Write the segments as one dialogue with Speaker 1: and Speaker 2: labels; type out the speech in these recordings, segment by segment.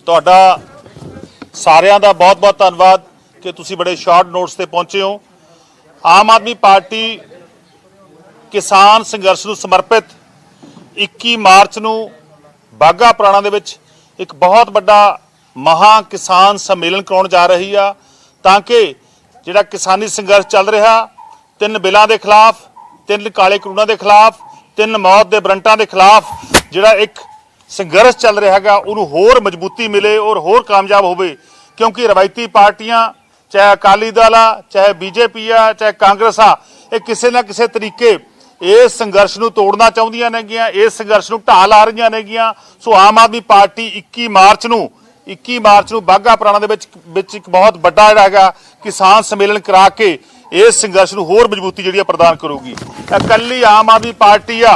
Speaker 1: ਤੁਹਾਡਾ ਸਾਰਿਆਂ ਦਾ ਬਹੁਤ-ਬਹੁਤ ਧੰਨਵਾਦ ਕਿ ਤੁਸੀਂ ਬੜੇ ਸ਼ਾਰਟ ਨੋਟਸ ਤੇ ਪਹੁੰਚੇ ਹੋ। ਆਮ ਆਦਮੀ ਪਾਰਟੀ ਕਿਸਾਨ ਸੰਘਰਸ਼ ਨੂੰ ਸਮਰਪਿਤ 21 ਮਾਰਚ ਨੂੰ ਬਾਘਾ ਪੁਰਾਣਾ ਦੇ ਵਿੱਚ ਇੱਕ ਬਹੁਤ ਵੱਡਾ ਮਹਾ ਕਿਸਾਨ ਸੰਮੇਲਨ ਕਰਾਉਣ ਜਾ ਰਹੀ ਆ, ਤਾਂ ਕਿ ਜਿਹੜਾ ਕਿਸਾਨੀ ਸੰਘਰਸ਼ ਚੱਲ ਰਿਹਾ 3 ਬਿੱਲਾਂ ਦੇ ਖਿਲਾਫ, 3 ਕਾਲੇ ਕਾਨੂੰਨਾਂ ਦੇ ਖਿਲਾਫ, 3 ਮੌਤ ਦੇ ਵਾਰੰਟਾਂ ਦੇ ਖਿਲਾਫ ਜਿਹੜਾ ਇੱਕ संघर्ष चल रहा है उन्होंने होर मजबूती मिले और होर कामयाब होवे, क्योंकि रवायती पार्टियां चाहे अकाली दल आ, चाहे बीजेपी आ, चाहे कांग्रेस आ, ये किसी ना किसी तरीके इस संघर्ष नूं तोड़ना चाहुंदियां नेगियां, इस संघर्ष नूं ढाह ला रहीआं नेगियां। सो आम आदमी पार्टी 21 मार्च नूं बाघा पुराणा दे विच एक बहुत वड्डा जिहड़ा हैगा किसान सम्मेलन करा के इस संघर्ष नूं होर मजबूती जिहड़ी प्रदान करूगी। इकल्ली आम आदमी पार्टी आ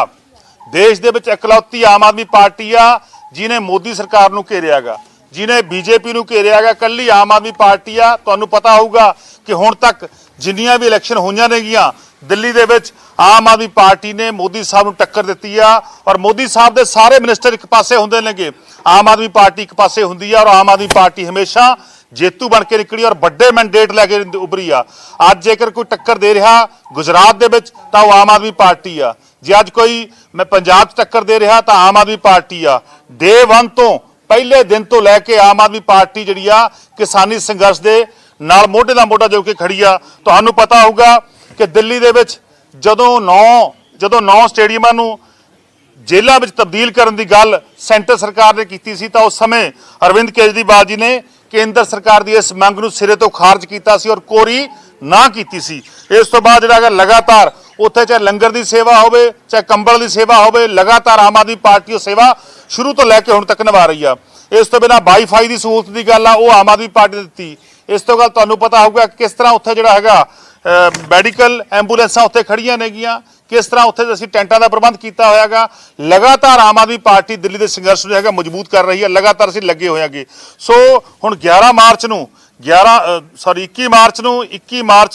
Speaker 1: देश दे विच इकलौती आम आदमी पार्टी आ जिन्हें मोदी सरकार नूं घेरिया गा, जिन्हें बीजेपी नूं घेरिया गा। कल्ली आम आदमी पार्टी आ। तुहानूं पता होऊगा कि हुण तक जिन्नियां भी इलैक्शन होईयां नेगियां दिल्ली दे विच आम आदमी पार्टी ने मोदी साहब नूं टक्कर दित्ती आ, और मोदी साहब दे सारे मिनिस्टर एक पासे हुंदे नेगे, आम आदमी पार्टी एक पासे हुंदी आ, और आम आदमी पार्टी हमेशा जेतू बन के निकली और बड़े मैंडेट लैके उभरी आ। अज जेकर कोई टक्कर दे रहा गुजरात दे विच तां ओह आम आदमी पार्टी आ, जे अज कोई मैं पंजाब च टक्कर दे रहा तो आम आदमी पार्टी आ। डे 1 तो पहले दिन तो लैके आम आदमी पार्टी जिहड़ी आ किसानी संघर्ष दे नाल मोढे नाल मोढा जो के खड़ी आ। तुहानूं पता होगा कि दिल्ली दे विच जदों 9 स्टेडियमां नूं जेलों में तब्दील करने की गल सेंटर सरकार ने की सी, तो उस समय अरविंद केजरीवाल जी ने केंद्र सरकार की इस मंग नूं सिरे तो खारिज किया सी और कोरी ना की सी। इस तो बाद जिहड़ा लगातार उत्थे चाहे लंगर की सेवा होवे, चाहे कंबल की सेवा होवे, लगातार आम आदमी पार्टी सेवा शुरू तो लैके हुण तक निभा रही है। इस तो बिना वाईफाई की सहूलत की गल आ वो आम आदमी पार्टी ने दित्ती। इस तो गल तुहानूं पता होगा किस तरह उत्थे जिहड़ा हैगा मैडिकल एंबूलेंसां उत्थे खड़ियां नेगियां, किस तरह उत्थे असीं टेंटां दा प्रबंध कीता होया गा। लगातार आम आदमी पार्टी दिल्ली के संघर्ष नूं हैगा मजबूत कर रही है, लगातार असीं लगे होए हागे। सो हुण 21 मार्च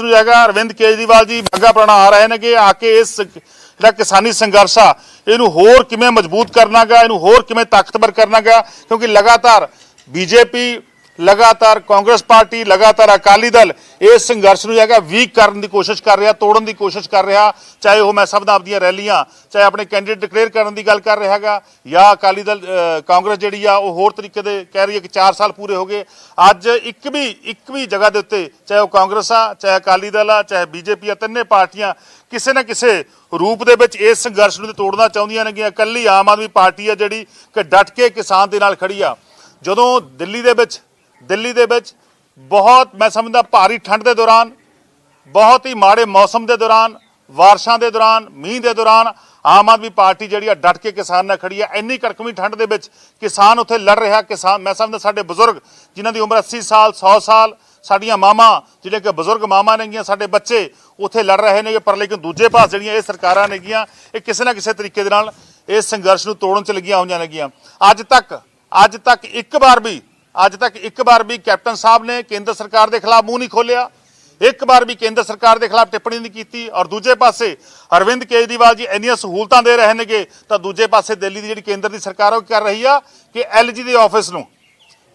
Speaker 1: नूं हैगा अरविंद केजरीवाल जी बाघा पुराणा आ रहे हैं कि आके इस जिहड़ा किसानी संघर्ष आ इहनूं होर किवें मजबूत करना गा, इहनूं होर किवें ताकतवर करना गा, क्योंकि लगातार बीजेपी, लगातार कांग्रेस पार्टी, लगातार अकाली दल इस संघर्ष नूं हैगा वीक करने की कोशिश कर रहा, तोड़न की कोशिश कर रहा। चाहे वह मैं सब आपदियां रैलियां, चाहे अपने कैंਡੀਡੇਟ डिक्लेयर करने की गल कर रहा है, या अकाली दल कांग्रेस जिहड़ी आ वो होर तरीके दे कह रही है कि 4 साल पूरे हो गए। अज एक भी जगह के उत्ते चाहे वह कांग्रेस आ, चाहे अकाली दल आ, चाहे बीजेपी आ, तिन्ने पार्टियां किसी न किसी रूप दे विच इस संघर्ष नूं तोड़ना चाहुंदियां नेगियां। इकल्ली आम आदमी पार्टी आ जिहड़ी कि डट के किसान दे नाल खड़ी आ। जदों दिल्ली दे विच बहुत मैं समझदा भारी ठंड के दौरान, बहुत ही माड़े मौसम के दौरान, बारिशां के दौरान, मींह के दौरान आम आदमी पार्टी जिहड़ी डट के किसान नाल खड़ी है। इन्नी कड़कवी ठंड के विच किसान उत्थे लड़ रहा। किसान मैं समझदा साडे बजुर्ग जिन्हां दी उम्र 80 साल 100 साल, साडियां मावां जिहड़े कि बजुर्ग मावां नेगियां, साडे बच्चे उत्थे लड़ रहे ने, पर लेकिन दूजे पास जिहड़ियां इह सरकारां नेगियां ये किसी ना किसी तरीके दे नाल इस संघर्ष नूं तोड़न च लगियां होईयां नेगियां। अज तक एक बार भी कैप्टन साहब ने केंद्र सरकार के खिलाफ मूँह नहीं खोलिया, एक बार भी केंद्र सरकार के खिलाफ टिप्पणी नहीं की। और दूजे पासे अरविंद केजरीवाल जी इन्नियां सहूलतां दे रहे हैं तो दूजे पासे दिल्ली की जिहड़ी केंद्र की सरकार कर रही है कि LG के ऑफिस नूं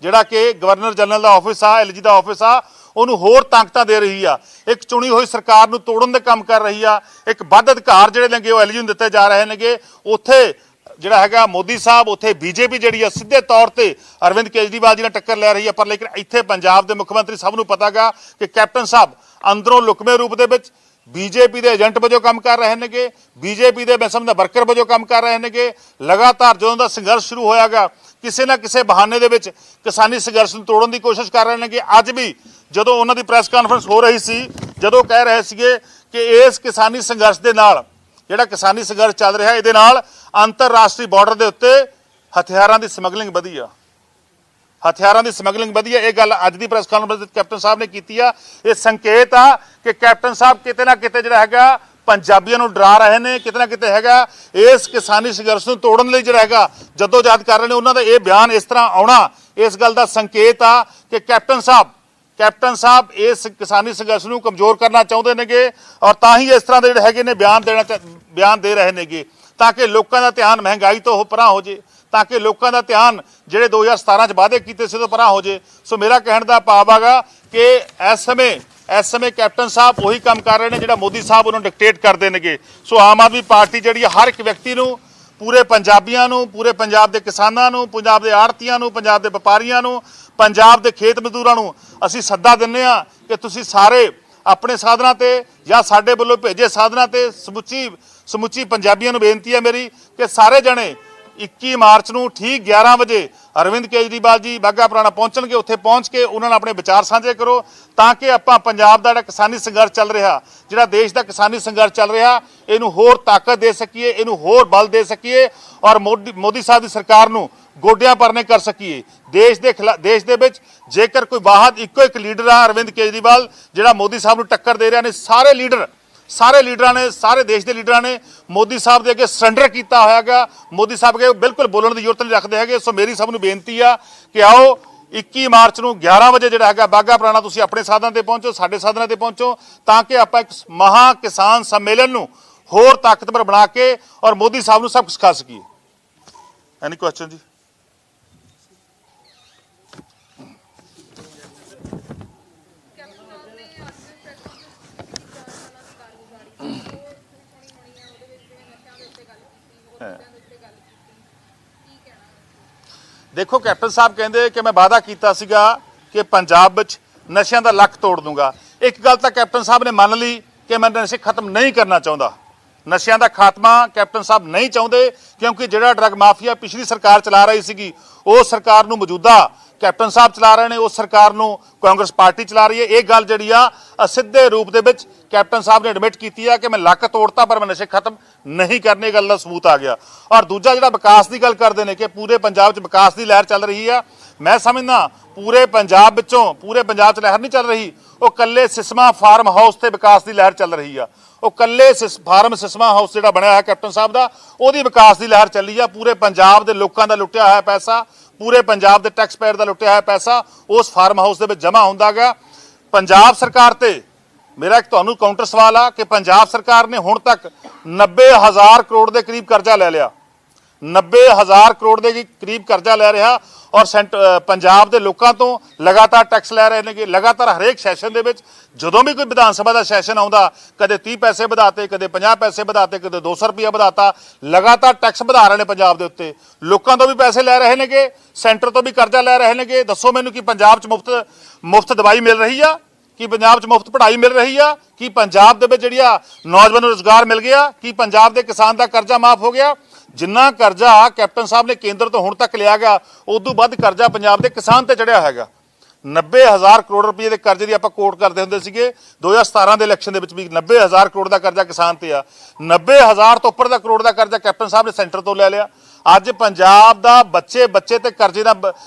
Speaker 1: जिहड़ा कि गवर्नर जनरल का ऑफिस आ, LG का ऑफिस आ, उन्होंने होर ताकतां दे रही है। एक चुनी हुई सरकार नूं तोड़न दे काम कर रही है। एक वध अधिकार जिहड़े नेगे वो LG नूं दित्ते जा रहे हैं। उत्थे जिहड़ा हैगा मोदी साहब, उत्थे बीजेपी जिहड़ी है सीधे तौर पर अरविंद केजरीवाल जी ने टक्कर लै रही है। पर लेकिन इत्थे पंजाब के मुख्यमंत्री सब नूं पता गा कि कैप्टन साहब अंदरों लुकवे रूप दे विच बीजेपी के एजेंट वजों काम कर रहे हैं, बीजेपी के मैं समझदा वर्कर वजों काम कर रहे हैं। लगातार जदों दा संघर्ष शुरू होयागा किसी ना किसी बहाने दे विच किसानी संघर्ष नूं तोड़न की कोशिश कर रहे हैं। अज भी जदों उन्हां दी प्रैस कॉन्फ्रेंस हो रही सी, जदों कह रहे सीगे कि इस किसानी संघर्ष दे नाल जिहड़ा किसानी संघर्ष चल रहा इहदे नाल अंतरराष्ट्रीय बॉर्डर के उत्ते हथियारां की समगलिंग वधी आ, हथियारां की समगलिंग वधी है। यह गल अज की प्रैस कॉन्फ्रेंस कैप्टन साहब ने की है। यह संकेत आ कि कैप्टन साहब किते ना किते जिहड़ा हैगा पंजाबियों नूं डरा रहे हैं, किते ना किते हैगा इस किसानी संघर्ष नूं तोड़न लई जिहड़ा हैगा जद्दोजहद कर रहे हैं। उन्हां दा यह बयान इस तरह आउणा इस गल का संकेत आ कि कैप्टन साहब इस किसानी संघर्ष नूं कमजोर करना चाहुंदे नेगे, और तां ही इस तरह दे जिहड़े हैगे ने बयान दे रहे नेगे ताकि लोगों का ध्यान महंगाई तो परां हो जाए, ਤਾਂ ਕਿ ਲੋਕਾਂ ਦਾ ਧਿਆਨ ਜਿਹੜੇ 2017 ਚ ਵਾਅਦੇ ਕੀਤੇ ਸੀ ਤੋਂ ਪਰਾਂ ਹੋ ਜੇ। ਸੋ ਮੇਰਾ ਕਹਿਣ ਦਾ ਭਾਵ ਹੈਗਾ ਕਿ ਇਸ ਸਮੇਂ ਕੈਪਟਨ ਸਾਹਿਬ ਉਹੀ ਕੰਮ ਕਰ ਰਹੇ ਨੇ ਜਿਹੜਾ ਮੋਦੀ ਸਾਹਿਬ ਉਹਨਾਂ ਨੂੰ ਡਿਕਟੇਟ ਕਰਦੇ ਨੇਗੇ। ਸੋ ਆਮ ਆਦਮੀ ਪਾਰਟੀ ਜਿਹੜੀ ਹਰ ਇੱਕ ਵਿਅਕਤੀ ਨੂੰ, ਪੂਰੇ ਪੰਜਾਬੀਆਂ ਨੂੰ, ਪੂਰੇ ਪੰਜਾਬ ਦੇ ਕਿਸਾਨਾਂ ਨੂੰ, ਪੰਜਾਬ ਦੇ ਆੜ੍ਹਤੀਆਂ ਨੂੰ, ਪੰਜਾਬ ਦੇ ਵਪਾਰੀਆਂ ਨੂੰ, ਪੰਜਾਬ ਦੇ ਖੇਤ ਮਜ਼ਦੂਰਾਂ ਨੂੰ ਅਸੀਂ ਸੱਦਾ ਦਿੰਦੇ ਹਾਂ ਕਿ ਤੁਸੀਂ ਸਾਰੇ ਆਪਣੇ ਸਾਧਨਾਂ ਤੇ ਜਾਂ ਸਾਡੇ ਵੱਲੋਂ ਭੇਜੇ ਸਾਧਨਾਂ ਤੇ ਸਮੁੱਚੀ ਪੰਜਾਬੀਆਂ ਨੂੰ ਬੇਨਤੀ ਹੈ ਮੇਰੀ ਕਿ ਸਾਰੇ ਜਣੇ 21 ਮਾਰਚ ਨੂੰ ਠੀਕ 11 ਵਜੇ ਅਰਵਿੰਦ ਕੇਜਰੀਵਾਲ ਜੀ ਬਾਘਾ ਪੁਰਾਣਾ ਪਹੁੰਚਣਗੇ। ਉੱਥੇ ਪਹੁੰਚ ਕੇ ਉਹਨਾਂ ਨਾਲ ਆਪਣੇ ਵਿਚਾਰ ਸਾਂਝੇ ਕਰੋ ਤਾਂ ਕਿ ਆਪਾਂ ਪੰਜਾਬ ਦਾ ਜਿਹੜਾ ਕਿਸਾਨੀ ਸੰਘਰਸ਼ ਚੱਲ ਰਿਹਾ, ਜਿਹੜਾ ਦੇਸ਼ ਦਾ ਕਿਸਾਨੀ ਸੰਘਰਸ਼ ਚੱਲ ਰਿਹਾ, ਇਹਨੂੰ ਹੋਰ ਤਾਕਤ ਦੇ ਸਕੀਏ, ਇਹਨੂੰ ਹੋਰ ਬਲ ਦੇ ਸਕੀਏ ਔਰ ਮੋਦੀ ਸਾਹਿਬ ਦੀ ਸਰਕਾਰ ਨੂੰ ਗੋਡਿਆਂ ਭਰਨੇ ਕਰ ਸਕੀਏ। ਦੇਸ਼ ਦੇ ਵਿੱਚ ਜੇਕਰ ਕੋਈ ਵਾਹਦ ਇੱਕੋ ਇੱਕ ਲੀਡਰ ਆ ਅਰਵਿੰਦ ਕੇਜਰੀਵਾਲ ਜਿਹੜਾ ਮੋਦੀ ਸਾਹਿਬ ਨੂੰ ਟੱਕਰ ਦੇ ਰਿਹਾ ਨੇ, ਸਾਰੇ ਲੀਡਰਾਂ ਨੇ, ਸਾਰੇ ਦੇਸ਼ ਦੇ ਲੀਡਰਾਂ ਨੇ ਮੋਦੀ ਸਾਹਿਬ ਦੇ ਅੱਗੇ ਸਰੈਂਡਰ ਕੀਤਾ ਹੋਇਆ ਹੈਗਾ। ਮੋਦੀ ਸਾਹਿਬ ਅੱਗੇ ਬਿਲਕੁਲ ਬੋਲਣ ਦੀ ਜ਼ਰੂਰਤ ਨਹੀਂ ਰੱਖਦੇ ਹੈਗੇ। ਸੋ ਮੇਰੀ ਸਭ ਨੂੰ ਬੇਨਤੀ ਆ ਕਿ ਆਓ 21 ਮਾਰਚ ਨੂੰ 11 ਵਜੇ ਜਿਹੜਾ ਹੈਗਾ ਬਾਘਾ ਪੁਰਾਣਾ ਤੁਸੀਂ ਆਪਣੇ ਸਾਧਨਾਂ ਤੇ ਪਹੁੰਚੋ, ਸਾਡੇ ਸਾਧਨਾਂ ਤੇ ਪਹੁੰਚੋ ਤਾਂ ਕਿ ਆਪਾਂ ਇੱਕ ਮਹਾ ਕਿਸਾਨ ਸੰਮੇਲਨ ਨੂੰ ਹੋਰ ਤਾਕਤਵਰ ਬਣਾ ਕੇ ਔਰ ਮੋਦੀ ਸਾਹਿਬ ਨੂੰ ਸਭ ਕੁਝ ਸਿਖਾ ਸਕੀਏ। ਐਨੀ ਕੁਐਸਚਨ ਜੀ? देखो कैप्टन साहब कहते कि मैं वादा किया सीगा कि पंजाब विच नशियां दा लक तोड़ दूंगा। एक गल तो कैप्टन साहब ने मान ली कि मैं नशे खत्म नहीं करना चाहता। नशियां दा खात्मा कैप्टन साहब नहीं चाहते क्योंकि जिहड़ा ड्रग माफिया पिछली सरकार चला रही सी उस सरकार नूं मौजूदा कैप्टन साहब चला रहे हैं, उस सरकार नूं कांग्रेस पार्टी चला रही है। ये गल जिहड़ी आ सिद्धे रूप दे विच कैप्टन साहब ने एडमिट की है कि मैं लक तोड़ता पर मैं नशे खत्म नहीं करने गल का सबूत आ गया। और दूजा जिहड़ा विकास की गल करते हैं कि पूरे पंजाब च विकास की लहर चल रही है, मैं समझदा पूरे पंजाब विचों पूरे पंजाब च लहर नहीं चल रही, वो कल्ले सिसमा फार्म हाउस से विकास की लहर चल रही है। वो कल्ले फार्म सिसमा हाउस जिहड़ा बनया है कैप्टन साहब का, उहदी विकास की लहर चली है। पूरे पंजाब के लोगों का लुटिया होया पैसा, पूरे पंजाब के टैक्स पेयर का लुटिया होया पैसा उस फार्म हाउस के जमा होंदा गा। पंजाब सरकार ते मेरा एक तुहानूं काउंटर सवाल आ कि पंजाब सरकार ने हुण तक 90,000 करोड़ के करीब कर्जा ले लिया, 90,000 करोड़ के करीब कर्जा ले रहा और पंजाब के लोगों तो लगातार टैक्स लै रहे हैं। लगातार हरेक सैशन के जदों भी कोई विधान सभा का सैशन आता कदे 30 पैसे बढ़ाते, कदे 50 पैसे बढ़ाते, कदे 200 रुपया बढ़ाता, लगातार टैक्स बढ़ा रहे हैं पंजाब के उत्ते। लोगों तो भी पैसे लै रहे हैं, सेंटर तो भी कर्जा लै रहे हैं। दसो मैनूं कि पंजाब च मुफ्त दवाई मिल रही है, कि पंजाब च मुफ्त पढ़ाई मिल रही है, कि पंजाब दे विच जिहड़ा नौजवानों नूं रोजगार मिल गया, कि पंजाब के किसान का कर्जा माफ हो गया। जिन्ना कर्जा कैप्टन साहब ने केंद्र तो हुण तक लिया गया उदों वध कर्जा पंजाब के किसान ते चढ़िया हैगा। 90,000 करोड़ रुपये के कर्जे की आपां कोट करते हुंदे सीगे 2017 के इलैक्शन दे विच भी 90,000 करोड़ का कर्जा किसान ते आ। 90,000 तो उपर का करोड़ का कर्जा कैप्टन साहब ने सेंटर तो ले लिया। अज पंजाब दा बच्चे ते कर्जे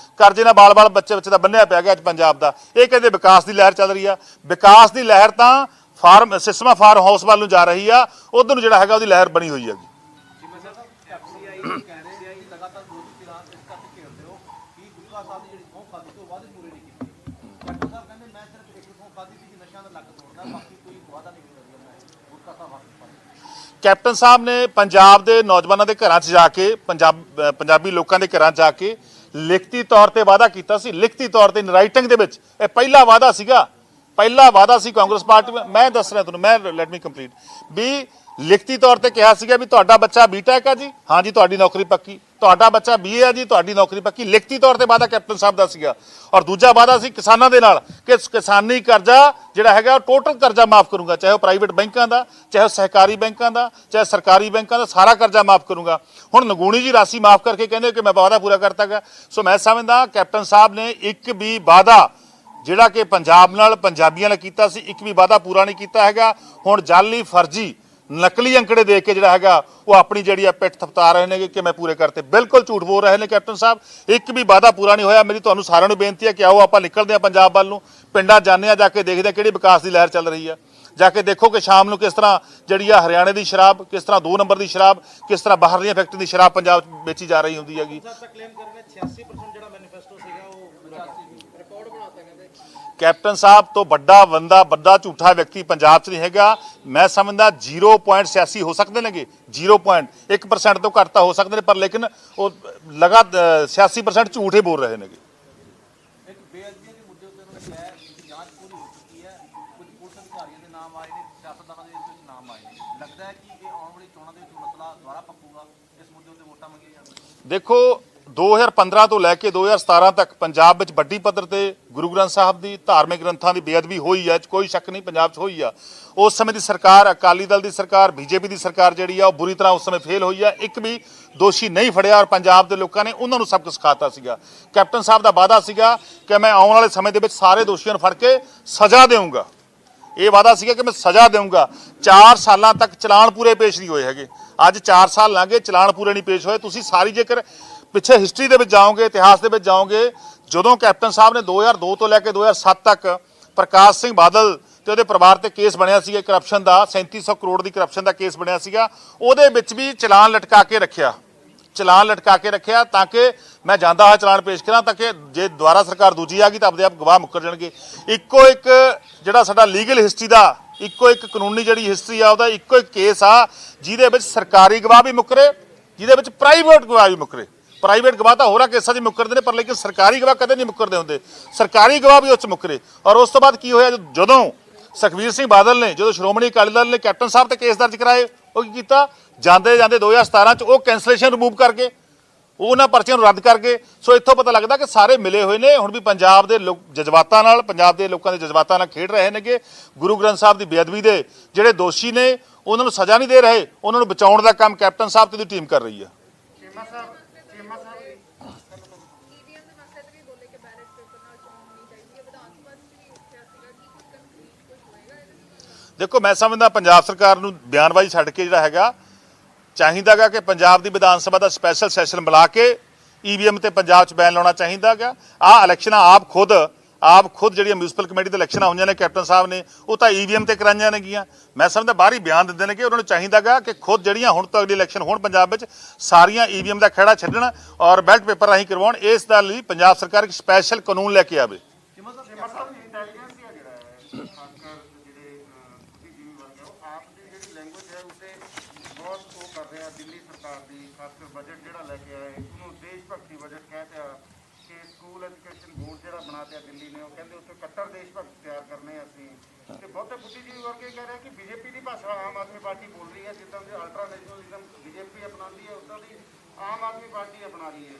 Speaker 1: ना बाल बच्चे दा बन्निया पै गया। अज पंजाब दा ये कहते विकास की लहर चल रही है। विकास की लहर तां फार्म सिसमा फार्म हाउस वाल नूं जा रही आ, उधर नूं जिहड़ा हैगा उहदी लहर बनी हुई हैगी। कैप्टन साहब ने पंजाब के नौजवानों के घरां जाके पंजाबी लोगों के घरां जाके लिखती तौर पर वादा किया सी, लिखती तौर पर राइटिंग दे विच पहला वादा सीगा, पहला वादा सी कांग्रेस पार्टी में। मैं दस रहा तुहानूं, मैं लेट मी कंप्लीट भी लिखती तौर पर कहा सीगा भी तुहाडा बच्चा बीटेक है जी, हाँ जी तुहाडी नौकरी पक्की, तुहाडा बच्चा BA है जी, तुहाडी नौकरी पक्की। लिखती तौर पर वादा कैप्टन साहब का सीगा। और दूजा वादा सी किसानों के नाल कि किसानी कर्जा जिहड़ा हैगा टोटल कर्जा माफ करूंगा, चाहे प्राइवेट बैंकों का, चाहे सहकारी बैंकों का, चाहे सरकारी बैंकों का, सारा कर्जा माफ करूंगा। हुण नगूणी जी राशि माफ करके कहंदे कि मैं वादा पूरा करता गया। सो मैं समझदा कैप्टन साहब ने एक भी वादा जिहड़ा कि पंजाब नाल पंजाबियों ने कीता सी, एक भी वादा पूरा नहीं कीता हैगा। हुण जाली फर्जी नकली अंकड़े दे के जिहड़ा हैगा वो अपनी जिहड़ी पिठ थपता रहे हैं कि मैं पूरे करते। बिल्कुल झूठ बोल रहे हैं कैप्टन साहब, एक भी वादा पूरा नहीं होया। मेरी तुहानूं सारिआं नूं बेनती है कि आओ आपां निकलदे हां पंजाब वल नूं, पिंडां जाने आ, जाके देखदे किहड़ी विकास की लहर चल रही है। जाके देखो कि शाम नूं किस तरह जिहड़ी आ हरियाणे की शराब, किस तरह 2 नंबर की शराब, किस तरह बाहरली फैक्ट्री की शराब पंजाब बेची जा रही होंदी हैगी। कैप्टन साहब तो बड़ा बंदा बड़ा झूठा व्यक्ति पंजाब च नहीं हैगा। मैं समझदा 0.86 हो सकते हैं, 0.1% तो घट तो हो सकते हैं, पर लेकिन वो लगातार 86% झूठ ही बोल रहे हैं। देखो 2015 ਤੋਂ ਲੈ ਕੇ 2017 ਤੱਕ ਪੰਜਾਬ ਵਿੱਚ ਵੱਡੀ ਪੱਧਰ ਤੇ ਗੁਰੂ ਗ੍ਰੰਥ ਸਾਹਿਬ ਦੀ ਧਾਰਮਿਕ ਗ੍ਰੰਥਾਂ ਦੀ ਬੇਅਦਬੀ ਹੋਈ ਹੈ, ਕੋਈ ਸ਼ੱਕ ਨਹੀਂ ਪੰਜਾਬ 'ਚ ਹੋਈ ਆ। ਉਸ ਸਮੇਂ ਦੀ ਸਰਕਾਰ, ਅਕਾਲੀ ਦਲ ਦੀ ਸਰਕਾਰ, ਬੀਜੇਪੀ ਦੀ ਸਰਕਾਰ ਜਿਹੜੀ ਆ ਉਹ ਬੁਰੀ ਤਰ੍ਹਾਂ ਉਸ ਸਮੇਂ ਫੇਲ ਹੋਈ ਆ। ਇੱਕ ਵੀ ਦੋਸ਼ੀ ਨਹੀਂ ਫੜਿਆ ਔਰ ਪੰਜਾਬ ਦੇ ਲੋਕਾਂ ਨੇ ਉਹਨਾਂ ਨੂੰ ਸਬਕ ਸਿਖਾਤਾ ਸੀਗਾ। ਕੈਪਟਨ ਸਾਹਿਬ ਦਾ ਵਾਅਦਾ ਸੀਗਾ ਕਿ ਮੈਂ ਆਉਣ ਵਾਲੇ ਸਮੇਂ ਦੇ ਵਿੱਚ ਸਾਰੇ ਦੋਸ਼ੀਆਂ ਨੂੰ ਫੜ ਕੇ ਸਜ਼ਾ ਦੇਵਾਂਗਾ। ਇਹ ਵਾਅਦਾ ਸੀਗਾ ਕਿ ਮੈਂ ਸਜ਼ਾ ਦੇਵਾਂਗਾ। 4 ਸਾਲਾਂ ਤੱਕ ਚਲਾਨ ਪੂਰੇ ਪੇਸ਼ ਨਹੀਂ ਹੋਏ ਹੈਗੇ। ਅੱਜ 4 ਸਾਲ ਲੰਘ ਗਏ, ਚਲਾਨ ਪੂਰੇ ਨਹੀਂ ਪੇਸ਼ ਹੋਏ। ਤੁਸੀਂ ਸਾਰੀ ਜੇਕਰ ਪਿੱਛੇ ਹਿਸਟਰੀ ਦੇ ਵਿੱਚ ਜਾਓਗੇ, ਇਤਿਹਾਸ ਦੇ ਵਿੱਚ ਜਾਓਗੇ, ਜਦੋਂ ਕੈਪਟਨ ਸਾਹਿਬ ਨੇ 2002 ਤੋਂ ਲੈ ਕੇ 2007 ਤੱਕ ਪ੍ਰਕਾਸ਼ ਸਿੰਘ ਬਾਦਲ ਤੇ ਉਹਦੇ ਪਰਿਵਾਰ ਤੇ ਕੇਸ ਬਣਿਆ ਸੀਗਾ ਕਰਪਸ਼ਨ ਦਾ, 3700 ਕਰੋੜ ਦੀ ਕਰਪਸ਼ਨ ਦਾ ਕੇਸ ਬਣਿਆ ਸੀਗਾ, ਉਹਦੇ ਵਿੱਚ ਵੀ ਚਲਾਨ ਲਟਕਾ ਕੇ ਰੱਖਿਆ, ਚਲਾਨ ਲਟਕਾ ਕੇ ਰੱਖਿਆ ਤਾਂ ਕਿ ਮੈਂ ਜਾਂਦਾ ਹੋਇਆ ਚਲਾਨ ਪੇਸ਼ ਕਰਾਂ, ਤਾਂ ਕਿ ਜੇ ਦੁਬਾਰਾ ਸਰਕਾਰ ਦੂਜੀ ਆ ਗਈ ਤਾਂ ਆਪਦੇ ਆਪ ਗਵਾਹ ਮੁੱਕਰ ਜਾਣਗੇ। ਇੱਕੋ ਇੱਕ ਜਿਹੜਾ ਸਾਡਾ ਲੀਗਲ ਹਿਸਟਰੀ ਦਾ ਇੱਕੋ ਇੱਕ ਕਾਨੂੰਨੀ ਜਿਹੜੀ ਹਿਸਟਰੀ ਆ ਉਹਦਾ ਇੱਕੋ ਇੱਕ ਕੇਸ ਆ ਜਿਹਦੇ ਵਿੱਚ ਸਰਕਾਰੀ ਗਵਾਹ ਵੀ ਮੁੱਕਰੇ, ਜਿਹਦੇ ਵਿੱਚ ਪ੍ਰਾਈਵੇਟ ਗਵਾਹ ਵੀ ਮੁੱਕਰੇ। ਪ੍ਰਾਈਵੇਟ ਗਵਾਹ ਤਾਂ ਹੋਰਾਂ ਕੇਸਾਂ 'ਚ ਮੁੱਕਰਦੇ ਨੇ, ਪਰ ਲੇਕਿਨ ਸਰਕਾਰੀ ਗਵਾਹ ਕਦੇ ਨਹੀਂ ਮੁੱਕਰਦੇ ਹੁੰਦੇ। ਸਰਕਾਰੀ ਗਵਾਹ ਵੀ ਉਸ 'ਚ ਮੁੱਕਰੇ। ਔਰ ਉਸ ਤੋਂ ਬਾਅਦ ਕੀ ਹੋਇਆ, ਜਦੋਂ ਸੁਖਬੀਰ ਸਿੰਘ ਬਾਦਲ ਨੇ, ਜਦੋਂ ਸ਼੍ਰੋਮਣੀ ਅਕਾਲੀ ਦਲ ਨੇ ਕੈਪਟਨ ਸਾਹਿਬ ਤੇ ਕੇਸ ਦਰਜ ਕਰਾਏ, ਉਹ ਕੀ ਕੀਤਾ, ਜਾਂਦੇ ਜਾਂਦੇ 2017 'ਚ ਉਹ ਕੈਂਸਲੇਸ਼ਨ ਰਿਮੂਵ ਕਰਕੇ ਉਹਨਾਂ ਪਰਚਿਆਂ ਨੂੰ ਰੱਦ ਕਰਕੇ। ਸੋ ਇੱਥੋਂ ਪਤਾ ਲੱਗਦਾ ਕਿ ਸਾਰੇ ਮਿਲੇ ਹੋਏ ਨੇ। ਹੁਣ ਵੀ ਪੰਜਾਬ ਦੇ ਲੋਕ ਜਜ਼ਬਾਤਾਂ ਨਾਲ, ਪੰਜਾਬ ਦੇ ਲੋਕਾਂ ਦੇ ਜਜ਼ਬਾਤਾਂ ਨਾਲ ਖੇਡ ਰਹੇ ਨੇਗੇ। ਗੁਰੂ ਗ੍ਰੰਥ ਸਾਹਿਬ ਦੀ ਬੇਅਦਬੀ ਦੇ ਜਿਹੜੇ ਦੋਸ਼ੀ ਨੇ ਉਹਨਾਂ ਨੂੰ ਸਜ਼ਾ ਨਹੀਂ ਦੇ ਰਹੇ, ਉਹਨਾਂ ਨੂੰ ਬਚਾਉਣ ਦਾ ਕੰਮ ਕੈਪਟਨ ਸਾਹਿਬ ਤੇ ਦੀ ਟੀਮ ਕਰ ਰਹੀ ਆ। ਦੇਖੋ ਮੈਂ ਸਮਝਦਾ ਪੰਜਾਬ ਸਰਕਾਰ ਨੂੰ ਬਿਆਨਬਾਜ਼ੀ ਛੱਡ ਕੇ ਜਿਹੜਾ ਹੈਗਾ ਚਾਹੀਦਾ ਗਾ ਕਿ ਪੰਜਾਬ ਦੀ ਵਿਧਾਨ ਸਭਾ ਦਾ ਸਪੈਸ਼ਲ ਸੈਸ਼ਨ ਬੁਲਾ ਕੇ ਈਵੀਐਮ ਤੇ ਪੰਜਾਬ 'ਚ ਬੈਨ ਲਾਉਣਾ ਚਾਹੀਦਾ ਗਾ। ਆਹ ਇਲੈਕਸ਼ਨਾਂ ਆਪ ਖੁਦ ਜਿਹੜੀਆਂ ਮਿਊਨਿਸਪਲ ਕਮੇਟੀ ਦੇ ਇਲੈਕਸ਼ਨਾਂ ਹੋਈਆਂ ਨੇ ਕੈਪਟਨ ਸਾਹਿਬ ਨੇ ਉਹ ਤਾਂ ਈਵੀਐਮ ਤੇ ਕਰਾਈਆਂ ਨੇਗੀਆਂ। ਮੈਂ ਸਮਝਦਾ ਬਾਹਰ ਹੀ ਬਿਆਨ ਦਿੰਦੇ ਨੇ ਕਿ ਉਹਨਾਂ ਨੂੰ ਚਾਹੀਦਾ ਗਾ ਕਿ ਖੁਦ ਜਿਹੜੀਆਂ ਹੁਣ ਤੋਂ ਅਗਲੀ ਇਲੈਕਸ਼ਨ ਹੋਣ ਪੰਜਾਬ ਵਿੱਚ ਸਾਰੀਆਂ ਈਵੀਐਮ ਦਾ ਖਹਿੜਾ ਛੱਡਣ ਔਰ ਬੈਲਟ ਪੇਪਰ ਰਾਹੀਂ ਕਰਵਾਉਣ। ਇਸ ਦਾ ਲਈ ਪੰਜਾਬ ਸਰਕਾਰ ਇੱਕ ਸਪੈਸ਼ਲ ਕਾਨੂੰਨ ਲੈ ਕੇ ਆਵੇ।
Speaker 2: ਦਿੱਲੀ ਸਰਕਾਰ ਦੀ ਖਾਸ ਕਰ ਬਜਟ ਜਿਹੜਾ ਲੈ ਕੇ ਆਏ ਉਹਨੂੰ ਦੇਸ਼ ਭਗਤੀ ਬਜਟ ਕਹਿੰਦੇ ਆ ਕਿ ਸਕੂਲ ਐਜੂਕੇਸ਼ਨ ਬੋਰਡ ਜਿਹੜਾ ਬਣਾਇਆ ਦਿੱਲੀ ਨੇ, ਉਹ ਕਹਿੰਦੇ ਉੱਥੇ ਕੱਟੜ ਦੇਸ਼ ਭਗਤ ਤਿਆਰ ਕਰਨੇ ਅਸੀਂ। ਤੇ ਬਹੁਤੇ ਬੁੱਧੀਜੀਵੀ ਵਰਗੇ ਕਹਿ ਰਹੇ ਕਿ ਬੀਜੇਪੀ ਦੀ ਭਾਸ਼ਾ ਆਮ ਆਦਮੀ ਪਾਰਟੀ ਬੋਲ ਰਹੀ ਹੈ, ਜਿੱਦਾਂ ਦੇ ਅਲਟਰਾ ਨੈਸ਼ਨਲਿਜ਼ਮ ਬੀਜੇਪੀ ਅਪਣਾਉਂਦੀ ਹੈ ਉੱਦਾਂ ਦੀ ਆਮ ਆਦਮੀ ਪਾਰਟੀ ਅਪਣਾ ਰਹੀ ਹੈ।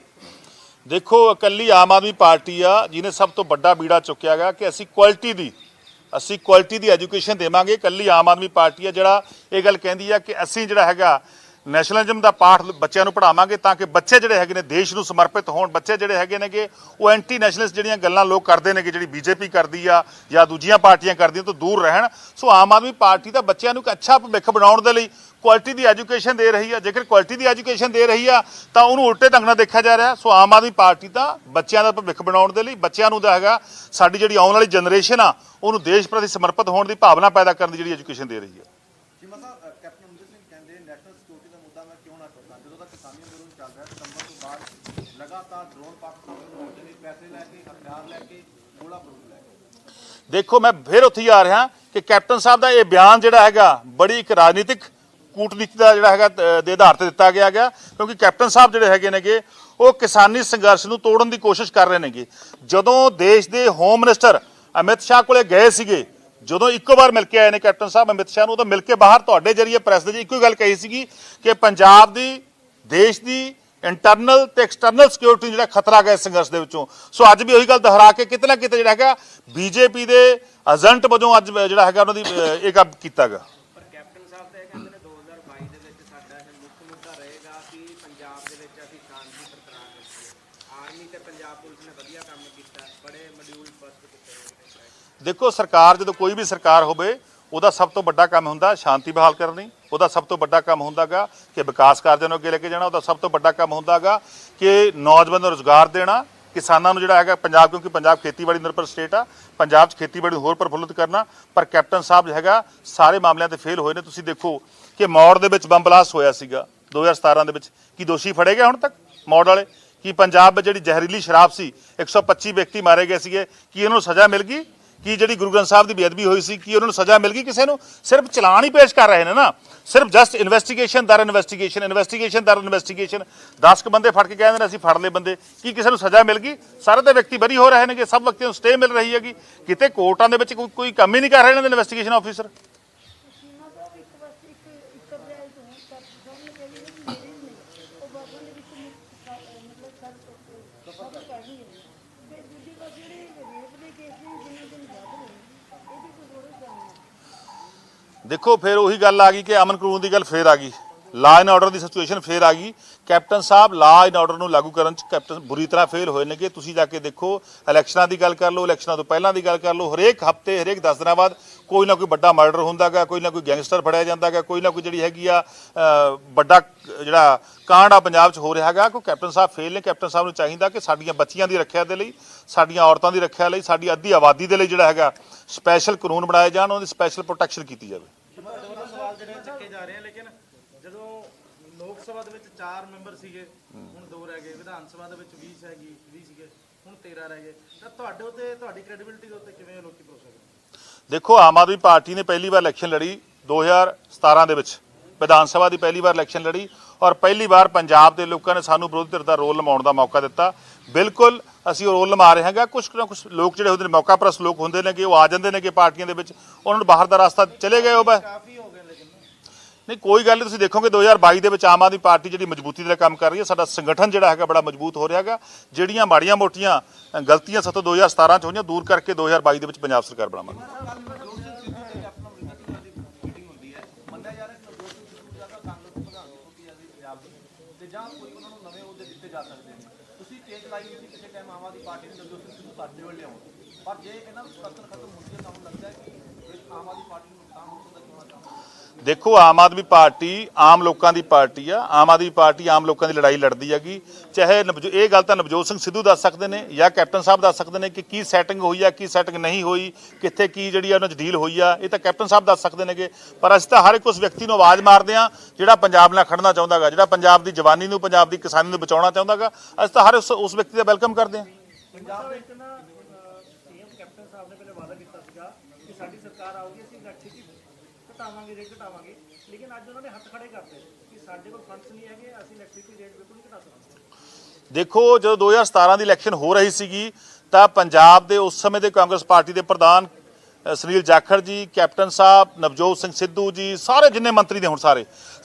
Speaker 1: ਦੇਖੋ ਇਕੱਲੀ ਆਮ ਆਦਮੀ ਪਾਰਟੀ ਆ ਜਿਹਨੇ ਸਭ ਤੋਂ ਵੱਡਾ ਬੀੜਾ ਚੁੱਕਿਆ ਗਿਆ ਕਿ ਅਸੀਂ ਕੁਆਲਿਟੀ ਦੀ ਐਜੂਕੇਸ਼ਨ ਦੇਵਾਂਗੇ। ਇਕੱਲੀ ਆਮ ਆਦਮੀ ਪਾਰਟੀ ਆ ਜਿਹੜਾ ਇਹ ਗੱਲ ਕਹਿੰਦੀ ਆ ਕਿ ਅਸੀਂ ਜਿਹੜਾ ਹੈਗਾ ਨੈਸ਼ਨਲਿਜ਼ਮ ਦਾ ਪਾਠ ਬੱਚਿਆਂ ਨੂੰ ਪੜ੍ਹਾਵਾਂਗੇ ਤਾਂ ਕਿ ਬੱਚੇ ਜਿਹੜੇ ਹੈਗੇ ਨੇ ਦੇਸ਼ ਨੂੰ ਸਮਰਪਿਤ ਹੋਣ। ਬੱਚੇ ਜਿਹੜੇ ਹੈਗੇ ਨੇਗੇ ਉਹ ਐਂਟੀ ਨੈਸ਼ਨਲਿਸਟ ਜਿਹੜੀਆਂ ਗੱਲਾਂ ਲੋਕ ਕਰਦੇ ਨੇਗੇ, ਜਿਹੜੀ ਬੀਜੇਪੀ ਕਰਦੀ ਆ ਜਾਂ ਦੂਜੀਆਂ ਪਾਰਟੀਆਂ ਕਰਦੀਆਂ, ਤੋਂ ਦੂਰ ਰਹਿਣ। ਸੋ ਆਮ ਆਦਮੀ ਪਾਰਟੀ ਤਾਂ ਬੱਚਿਆਂ ਨੂੰ ਇੱਕ ਅੱਛਾ ਭਵਿੱਖ ਬਣਾਉਣ ਦੇ ਲਈ ਕੁਆਲਿਟੀ ਦੀ ਐਜੂਕੇਸ਼ਨ ਦੇ ਰਹੀ ਆ। ਜੇਕਰ ਕੁਆਲਿਟੀ ਦੀ ਐਜੂਕੇਸ਼ਨ ਦੇ ਰਹੀ ਆ ਤਾਂ ਉਹਨੂੰ ਉਲਟੇ ਢੰਗ ਨਾਲ ਦੇਖਿਆ ਜਾ ਰਿਹਾ। ਸੋ ਆਮ ਆਦਮੀ ਪਾਰਟੀ ਤਾਂ ਬੱਚਿਆਂ ਦਾ ਭਵਿੱਖ ਬਣਾਉਣ ਦੇ ਲਈ, ਬੱਚਿਆਂ ਨੂੰ ਦਾ ਹੈਗਾ ਸਾਡੀ ਜਿਹੜੀ ਆਉਣ ਵਾਲੀ ਜਨਰੇਸ਼ਨ ਆ ਉਹਨੂੰ ਦੇਸ਼ ਪ੍ਰਤੀ ਸਮਰਪਿਤ ਹੋਣ ਦੀ ਭਾਵਨਾ ਪੈਦਾ ਕਰਨ ਦੀ ਜਿਹੜੀ ਐਜੂਕੇਸ਼ਨ ਦੇ ਰਹੀ ਹੈ। ਦੇਖੋ ਮੈਂ ਫਿਰ ਉੱਥੇ ਹੀ ਆ ਰਿਹਾ ਕਿ ਕੈਪਟਨ ਸਾਹਿਬ ਦਾ ਇਹ ਬਿਆਨ ਜਿਹੜਾ ਹੈਗਾ ਬੜੀ ਇੱਕ ਰਾਜਨੀਤਿਕ ਕੂਟਨੀਤੀ ਦਾ ਜਿਹੜਾ ਹੈਗਾ ਦੇ ਆਧਾਰ ਤੇ ਦਿੱਤਾ ਗਿਆ ਕਿਉਂਕਿ ਕੈਪਟਨ ਸਾਹਿਬ ਜਿਹੜੇ ਹੈਗੇ ਨੇਗੇ ਉਹ ਕਿਸਾਨੀ ਸੰਘਰਸ਼ ਨੂੰ ਤੋੜਨ ਦੀ ਕੋਸ਼ਿਸ਼ ਕਰ ਰਹੇ ਨੇਗੇ। ਜਦੋਂ ਦੇਸ਼ ਦੇ ਹੋਮ ਮਿਨਿਸਟਰ ਅਮਿਤ ਸ਼ਾਹ ਕੋਲੇ ਗਏ ਸੀਗੇ, ਜਦੋਂ ਇੱਕੋ ਵਾਰ ਮਿਲ ਕੇ ਆਏ ਨੇ ਕੈਪਟਨ ਸਾਹਿਬ ਅਮਿਤ ਸ਼ਾਹ ਨੂੰ, ਤਾਂ ਮਿਲ ਕੇ ਬਾਹਰ ਤੁਹਾਡੇ ਜਰੀਏ ਪ੍ਰੈਸ ਦੇ ਇੱਕੋ ਗੱਲ ਕਹੀ ਸੀਗੀ ਕਿ ਪੰਜਾਬ ਦੀ ਦੇਸ਼ ਦੀ ਇੰਟਰਨਲ ਤੇ ਐਕਸਟਰਨਲ ਸਿਕਿਉਰਿਟੀ ਜਿਹੜਾ ਖਤਰਾ ਗਿਆ ਇਸ ਸੰਘਰਸ਼ ਦੇ ਵਿੱਚੋਂ। ਸੋ ਅੱਜ ਵੀ ਉਹੀ ਗੱਲ ਦੁਹਰਾ ਕੇ ਕਿਤੇ ਨਾ ਕਿਤੇ ਜਿਹੜਾ ਹੈਗਾ ਬੀਜੇਪੀ ਦੇ ਏਜੰਟ ਵਜੋਂ ਅੱਜ ਜਿਹੜਾ ਹੈਗਾ ਉਹਨਾਂ ਦੀ ਇਹ ਕੰਮ ਕੀਤਾ ਗਿਆ।
Speaker 3: ਪਰ ਕੈਪਟਨ ਸਾਹਿਬ ਤਾਂ ਇਹ ਕਹਿੰਦੇ ਨੇ 2022 ਦੇ ਵਿੱਚ ਸਾਡਾ ਇਹ ਮੁੱਖ ਮੁੱਦਾ ਰਹੇਗਾ ਕਿ ਪੰਜਾਬ ਦੇ ਵਿੱਚ ਅਸੀਂ ਸ਼ਾਂਤੀ ਬਰਕਰਾਰ ਰੱਖੀਏ। ਆਰਮੀ ਤੇ ਪੰਜਾਬ ਪੁਲਿਸ ਨੇ ਵਧੀਆ ਕੰਮ ਕੀਤਾ, ਬੜੇ ਮੋਡਿਊਲ ਫਸਟ ਕੀਤੇ।
Speaker 1: ਦੇਖੋ ਸਰਕਾਰ ਜਦੋਂ ਕੋਈ ਵੀ ਸਰਕਾਰ ਹੋਵੇ ਉਹਦਾ ਸਭ ਤੋਂ ਵੱਡਾ ਕੰਮ ਹੁੰਦਾ ਸ਼ਾਂਤੀ ਬਹਾਲ ਕਰਨੀ, ਉਹਦਾ ਸਭ ਤੋਂ ਵੱਡਾ ਕੰਮ ਹੁੰਦਾਗਾ ਕਿ ਵਿਕਾਸ ਕਾਰਜਾਂ ਨੂੰ ਅੱਗੇ ਲੈ ਕੇ ਜਾਣਾ, ਉਹਦਾ ਸਭ ਤੋਂ ਵੱਡਾ ਕੰਮ ਹੁੰਦਾਗਾ ਕਿ ਨੌਜਵਾਨਾਂ ਨੂੰ ਰੁਜ਼ਗਾਰ ਦੇਣਾ, ਕਿਸਾਨਾਂ ਨੂੰ ਜਿਹੜਾ ਹੈਗਾ ਪੰਜਾਬ, ਕਿਉਂਕਿ ਪੰਜਾਬ ਖੇਤੀਬਾੜੀ ਨਿਰਭਰ ਸਟੇਟ ਆ, ਪੰਜਾਬ 'ਚ ਖੇਤੀਬਾੜੀ ਹੋਰ ਪ੍ਰਫੁੱਲਿਤ ਕਰਨਾ। ਪਰ ਕੈਪਟਨ ਸਾਹਿਬ ਹੈਗਾ ਸਾਰੇ ਮਾਮਲਿਆਂ ਤੇ ਫੇਲ ਹੋਏ ਨੇ। ਤੁਸੀਂ ਦੇਖੋ ਕਿ ਮੌੜ ਦੇ ਵਿੱਚ ਬੰਬ ਬਲਾਸਟ ਹੋਇਆ ਸੀਗਾ 2017 ਦੇ ਵਿੱਚ, ਕੀ ਦੋਸ਼ੀ ਫੜੇ ਗਏ ਹੁਣ ਤੱਕ ਮੌੜ ਵਾਲੇ? ਕਿ ਪੰਜਾਬ ਵਿੱਚ ਜਿਹੜੀ ਜ਼ਹਿਰੀਲੀ ਸ਼ਰਾਬ ਸੀ 125 ਵਿਅਕਤੀ ਮਾਰੇ ਗਏ ਸੀਗੇ, ਕੀ ਉਹਨਾਂ ਨੂੰ ਸਜ਼ਾ ਮਿਲ ਗਈ? ਕੀ ਜਿਹੜੀ ਗੁਰੂ ਗ੍ਰੰਥ ਸਾਹਿਬ ਦੀ ਬੇਅਦਬੀ ਹੋਈ ਸੀ ਕੀ ਉਹਨਾਂ ਨੂੰ ਸਜ਼ਾ ਮਿਲ ਗਈ? ਕਿਸੇ ਨੂੰ ਸਿਰਫ ਚਲਾਨ ਹੀ ਪੇਸ਼ ਕਰ ਰਹੇ ਨੇ ਨਾ, ਸਿਰਫ ਜਸਟ ਇਨਵੈਸਟੀਗੇਸ਼ਨ ਦਰ ਇਨਵੈਸਟੀਗੇਸ਼ਨ 10 ਕੁ ਬੰਦੇ ਫੜ ਕੇ ਕਹਿੰਦੇ ਨੇ ਅਸੀਂ ਫੜ ਲਏ ਬੰਦੇ, ਕੀ ਕਿਸੇ ਨੂੰ ਸਜ਼ਾ ਮਿਲ ਗਈ? ਸਾਰੇ ਦੇ ਵਿਅਕਤੀ ਬਰੀ ਹੋ ਰਹੇ ਨੇਗੇ, ਸਭ ਵਿਅਕਤੀਆਂ ਨੂੰ ਸਟੇ ਮਿਲ ਰਹੀ ਹੈਗੀ, ਕਿਤੇ ਕੋਰਟਾਂ ਦੇ ਵਿੱਚ ਕੋਈ ਕੰਮ ਹੀ ਨਹੀਂ ਕਰ ਰਹੇ ਇਹਨਾਂ ਦੇ ਇਨਵੈਸਟੀਗੇਸ਼ਨ ਆਫੀਸਰ। ਦੇਖੋ ਫਿਰ ਉਹੀ ਗੱਲ ਆ ਗਈ ਕਿ ਅਮਨ ਕਾਨੂੰਨ ਦੀ ਗੱਲ ਫੇਰ ਆ ਗਈ, law and order the situation ਫੇਰ ਆ ਗਈ। Captain Sahib law and order ਨੂੰ ਲਾਗੂ ਕਰਨ 'ਚ ਕੈਪਟਨ ਬੁਰੀ ਤਰ੍ਹਾਂ ਫੇਲ ਹੋਏ ਨੇ। ਕਿ ਤੁਸੀਂ ਜਾ ਕੇ ਦੇਖੋ, ਇਲੈਕਸ਼ਨਾਂ ਦੀ ਗੱਲ ਕਰ ਲਓ, ਇਲੈਕਸ਼ਨਾਂ ਤੋਂ ਪਹਿਲਾਂ ਦੀ ਗੱਲ ਕਰ ਲਓ, ਹਰੇਕ ਹਫ਼ਤੇ ਹਰੇਕ 10 ਦਿਨਾਂ ਬਾਅਦ ਕੋਈ ਨਾ ਕੋਈ ਵੱਡਾ ਮਰਡਰ ਹੁੰਦਾ ਗਾ, ਕੋਈ ਨਾ ਕੋਈ ਗੈਂਗਸਟਰ ਫੜਿਆ ਜਾਂਦਾ ਗਾ, ਕੋਈ ਨਾ ਕੋਈ ਜਿਹੜੀ ਹੈਗੀ ਆ ਵੱਡਾ ਜਿਹੜਾ ਕਾਂਡ ਆ ਪੰਜਾਬ 'ਚ ਹੋ ਰਿਹਾ ਹੈਗਾ। ਕੋਈ ਕੈਪਟਨ ਸਾਹਿਬ ਫੇਲ ਨੇ। ਕੈਪਟਨ ਸਾਹਿਬ ਨੂੰ ਚਾਹੀਦਾ ਕਿ ਸਾਡੀਆਂ ਬੱਚੀਆਂ ਦੀ ਰੱਖਿਆ ਦੇ ਲਈ, ਸਾਡੀਆਂ ਔਰਤਾਂ ਦੀ ਰੱਖਿਆ ਲਈ, ਸਾਡੀ ਅੱਧੀ ਆਬਾਦੀ ਦੇ ਲਈ ਜਿਹੜਾ ਹੈਗਾ ਸਪੈਸ਼ਲ ਕਾਨੂੰਨ ਬਣਾਏ ਜਾਣ, ਉਹਦੀ ਸਪੈਸ਼ਲ ਪ੍ਰੋਟੈਕਸ਼ਨ ਕੀਤੀ ਜਾਵੇ।
Speaker 4: ਸਵਾਲ ਜਿਹੜੇ ਚੱਕੇ ਜਾ ਰਹੇ ਆ, ਲੇਕਿਨ ਜਦੋਂ ਲੋਕ ਸਭਾ ਦੇ ਵਿੱਚ 4 ਮੈਂਬਰ ਸੀਗੇ, ਹੁਣ 2 ਰਹਿ ਗਏ, ਵਿਧਾਨ ਸਭਾ ਦੇ ਵਿੱਚ 20 ਸੀਗੇ, ਹੁਣ 13 ਰਹਿ ਗਏ, ਤਾਂ ਤੁਹਾਡੇ ਉੱਤੇ, ਤੁਹਾਡੀ ਕ੍ਰੈਡੀਬਿਲਿਟੀ ਦੇ ਉੱਤੇ ਕਿਵੇਂ ਲੋਕੀ ਭਰੋਸਾ ਕਰਦੇ?
Speaker 1: ਦੇਖੋ, ਆਮ ਆਦਮੀ ਪਾਰਟੀ ਨੇ ਪਹਿਲੀ ਵਾਰ ਇਲੈਕਸ਼ਨ ਲੜੀ 2017 ਦੇ ਵਿੱਚ, ਵਿਧਾਨ ਸਭਾ ਦੀ ਪਹਿਲੀ ਵਾਰ ਇਲੈਕਸ਼ਨ ਲੜੀ ਔਰ ਪਹਿਲੀ ਵਾਰ ਪੰਜਾਬ ਦੇ ਲੋਕਾਂ ਨੇ ਸਾਨੂੰ ਵਿਰੋਧੀ ਧਿਰ ਦਾ ਰੋਲ ਨਿਭਾਉਣ ਦਾ ਮੌਕਾ ਦਿੱਤਾ। ਬਿਲਕੁਲ ਅਸੀਂ ਉਹ ਰੋਲ ਨਿਭਾ ਰਹੇ ਹਾਂਗਾ। ਕੁਛ ਨਾ ਕੁਛ ਲੋਕ ਜਿਹੜੇ ਹੁੰਦੇ ਨੇ, ਮੌਕਾ ਪ੍ਰਸਤ ਲੋਕ ਹੁੰਦੇ ਨੇ, ਕਿ ਉਹ ਆ ਜਾਂਦੇ ਨੇ ਕਿ ਪਾਰਟੀਆਂ ਦੇ ਵਿੱਚ, ਉਹਨਾਂ ਨੂੰ ਬਾਹਰ ਦਾ ਰਸਤਾ ਚਲੇ ਗਏ। ਉਹ
Speaker 4: ਕਾਫੀ ਹੋ ਗਏ, ਲੇਕਿਨ
Speaker 1: ਨਹੀਂ ਕੋਈ ਗੱਲ ਨਹੀਂ। ਤੁਸੀਂ ਦੇਖੋਗੇ 2022 ਦੇ ਵਿੱਚ ਆਮ ਆਦਮੀ ਪਾਰਟੀ ਜਿਹੜੀ ਮਜ਼ਬੂਤੀ ਦਾ ਕੰਮ ਕਰ ਰਹੀ ਹੈ, ਸਾਡਾ ਸੰਗਠਨ ਜਿਹੜਾ ਹੈਗਾ ਬੜਾ ਮਜ਼ਬੂਤ ਹੋ ਰਿਹਾ ਹੈਗਾ। ਜਿਹੜੀਆਂ ਮਾੜੀਆਂ ਮੋਟੀਆਂ ਗਲਤੀਆਂ ਸਾਤੋਂ 2017 'ਚ ਹੋਈਆਂ ਦੂਰ ਕਰਕੇ 2022 ਦੇ ਵਿੱਚ ਪੰਜਾਬ ਸਰਕਾਰ ਬਣਾਵਾਂਗੇ।
Speaker 4: ਪਰ ਜੇ ਇਹਨਾਂ ਨੂੰ ਖਤਮ ਹੁੰਦੀ ਹੈ ਤਾਂ ਲੱਗਦਾ ਹੈ ਕਿ ਆਮ ਆਦਮੀ ਪਾਰਟੀ ਨੂੰ ਨੁਕਸਾਨ ਹੋ ਸਕਦਾ।
Speaker 1: ਦੇਖੋ, ਆਮ ਆਦਮੀ ਪਾਰਟੀ ਆਮ ਲੋਕਾਂ ਦੀ ਪਾਰਟੀ ਆ। ਆਮ ਆਦਮੀ ਪਾਰਟੀ ਆਮ ਲੋਕਾਂ ਦੀ ਲੜਾਈ ਲੜਦੀ ਹੈਗੀ। ਚਾਹੇ ਇਹ ਗੱਲ ਤਾਂ ਨਵਜੋਤ ਸਿੰਘ ਸਿੱਧੂ ਦੱਸ ਸਕਦੇ ਨੇ ਜਾਂ ਕੈਪਟਨ ਸਾਹਿਬ ਦੱਸ ਸਕਦੇ ਨੇ ਕਿ ਕੀ ਸੈਟਿੰਗ ਹੋਈ ਆ, ਕੀ ਸੈਟਿੰਗ ਨਹੀਂ ਹੋਈ, ਕਿੱਥੇ ਕੀ ਜਿਹੜੀ ਆ ਉਹਨਾਂ 'ਚ ਡੀਲ ਹੋਈ ਆ, ਇਹ ਤਾਂ ਕੈਪਟਨ ਸਾਹਿਬ ਦੱਸ ਸਕਦੇ ਨੇਗੇ। ਪਰ ਅਸੀਂ ਤਾਂ ਹਰ ਇੱਕ ਉਸ ਵਿਅਕਤੀ ਨੂੰ ਆਵਾਜ਼ ਮਾਰਦੇ ਹਾਂ ਜਿਹੜਾ ਪੰਜਾਬ ਨਾਲ ਖੜਨਾ ਚਾਹੁੰਦਾ ਗਾ, ਜਿਹੜਾ ਪੰਜਾਬ ਦੀ ਜਵਾਨੀ ਨੂੰ, ਪੰਜਾਬ ਦੀ ਕਿਸਾਨੀ ਨੂੰ ਬਚਾਉਣਾ ਚਾਹੁੰਦਾ ਗਾ। ਅਸੀਂ ਤਾਂ ਹਰ ਉਸ ਵਿਅਕਤੀ ਦਾ ਵੈਲਕਮ ਕਰਦੇ ਹਾਂ।
Speaker 4: ਪੰਜਾਬ ਵਿੱਚ ਨਾ ਸੀਐਮ ਕੈਪਟਨ ਸਾਹਿਬ ਨੇ ਪਹਿਲੇ ਵਾਅਦਾ ਕੀਤਾ ਸੀਗਾ ਕਿ ਸਾਡੀ ਸਰਕਾਰ ਆਊਗੀ, ਅਸੀਂ ਇਲੈਕਟ੍ਰਿਸਿਟੀ ਘਟਾਵਾਂਗੇ, ਰੇਟ ਘਟਾਵਾਂਗੇ, ਲੇਕਿਨ ਅੱਜ ਉਹਨਾਂ ਨੇ ਹੱਥ ਖੜੇ ਕਰਤੇ ਕਿ ਸਾਡੇ ਕੋਲ ਫੰਡਸ ਨਹੀਂ ਹੈਗੇ, ਅਸੀਂ ਇਲੈਕਟ੍ਰਿਸਿਟੀ ਰੇਟ ਬਿਲਕੁਲ ਨਹੀਂ ਘਟਾ ਸਕਦੇ।
Speaker 1: ਦੇਖੋ, ਜਦੋਂ 2017 ਦੀ ਇਲੈਕਸ਼ਨ ਹੋ ਰਹੀ ਸੀਗੀ ਤਾਂ ਪੰਜਾਬ ਦੇ ਉਸ ਸਮੇਂ ਦੇ ਕਾਂਗਰਸ ਪਾਰਟੀ ਦੇ ਪ੍ਰਧਾਨ ਸੁਨੀਲ ਜਾਖੜ ਜੀ, ਕੈਪਟਨ ਸਾਹਿਬ, ਨਵਜੋਤ ਸਿੰਘ ਸਿੱਧੂ ਜੀ, ਸਾਰੇ ਜਿੰਨੇ ਮੰਤਰੀ ਨੇ ਹੁਣ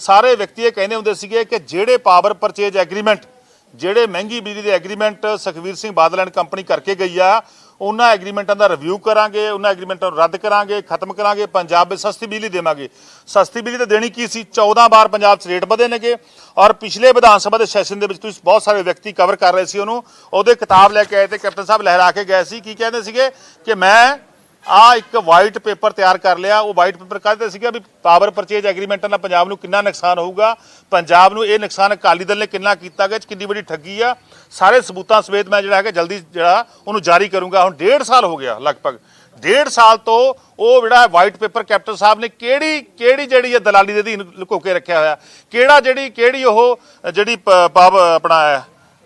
Speaker 1: ਸਾਰੇ ਵਿਅਕਤੀ ਇਹ ਕਹਿੰਦੇ ਹੁੰਦੇ ਸੀਗੇ ਕਿ ਜਿਹੜੇ ਪਾਵਰ ਪਰਚੇਜ ਐਗਰੀਮੈਂਟ, ਜਿਹੜੇ ਮਹਿੰਗੀ ਬਿਜਲੀ ਦੇ agreement Sukhbir Singh Badal and company ਕਰਕੇ ਗਈ ਆ, ਉਹਨਾਂ ਐਗਰੀਮੈਂਟਾਂ ਦਾ ਰਿਵਿਊ ਕਰਾਂਗੇ, ਉਹਨਾਂ ਐਗਰੀਮੈਂਟਾਂ ਨੂੰ ਰੱਦ ਕਰਾਂਗੇ, ਖਤਮ ਕਰਾਂਗੇ, ਪੰਜਾਬ ਵਿੱਚ ਸਸਤੀ ਬਿਜਲੀ ਦੇਵਾਂਗੇ। ਸਸਤੀ ਬਿਜਲੀ ਤਾਂ ਦੇਣੀ ਕੀ ਸੀ? 14 ਵਾਰ ਪੰਜਾਬ 'ਚ ਰੇਟ ਵਧੇ ਨੇਗੇ ਔਰ ਪਿਛਲੇ ਵਿਧਾਨ ਸਭਾ ਦੇ ਸੈਸ਼ਨ ਦੇ ਵਿੱਚ ਤੁਸੀਂ ਬਹੁਤ ਸਾਰੇ ਵਿਅਕਤੀ ਕਵਰ ਕਰ ਰਹੇ ਸੀ ਉਹਨੂੰ, ਉਹਦੇ ਕਿਤਾਬ ਲੈ ਕੇ ਆਏ ਤੇ ਕੈਪਟਨ ਸਾਹਿਬ ਲਹਿਰਾ ਕੇ ਗਏ ਸੀ। ਕੀ ਕਹਿੰਦੇ ਸੀਗੇ ਕਿ ਮੈਂ ਇੱਕ ਵਾਈਟ ਪੇਪਰ ਤਿਆਰ ਕਰ ਲਿਆ। ਉਹ ਵਾਈਟ ਪੇਪਰ ਕਹਿੰਦੇ ਸੀਗਾ ਵੀ ਪਾਵਰ ਪਰਚੇਜ ਐਗਰੀਮੈਂਟਾਂ ਨਾਲ ਪੰਜਾਬ ਨੂੰ ਕਿੰਨਾ ਨੁਕਸਾਨ ਹੋਊਗਾ, ਪੰਜਾਬ ਨੂੰ ਇਹ ਨੁਕਸਾਨ ਅਕਾਲੀ ਦਲ ਨੇ ਕਿੰਨਾ ਕੀਤਾ ਗਿਆ, ਕਿੰਨੀ ਵੱਡੀ ਠੱਗੀ ਆ। ਸਾਰੇ ਸਬੂਤਾਂ ਸਮੇਤ ਮੈਂ ਜਿਹੜਾ ਹੈਗਾ ਜਲਦੀ ਜਿਹੜਾ ਉਹਨੂੰ ਜਾਰੀ ਕਰੂੰਗਾ। ਹੁਣ 1.5 ਸਾਲ ਹੋ ਗਿਆ, ਲਗਭਗ 1.5 ਸਾਲ ਤੋਂ ਉਹ ਜਿਹੜਾ ਵਾਈਟ ਪੇਪਰ ਕੈਪਟਨ ਸਾਹਿਬ ਨੇ ਕਿਹੜੀ ਜਿਹੜੀ ਦਲਾਲੀ ਦੇ ਅਧੀਨ ਲੁਕੋ ਕੇ ਰੱਖਿਆ ਹੋਇਆ, ਕਿਹੜੀ ਉਹ ਜਿਹੜੀ ਆਪਣਾ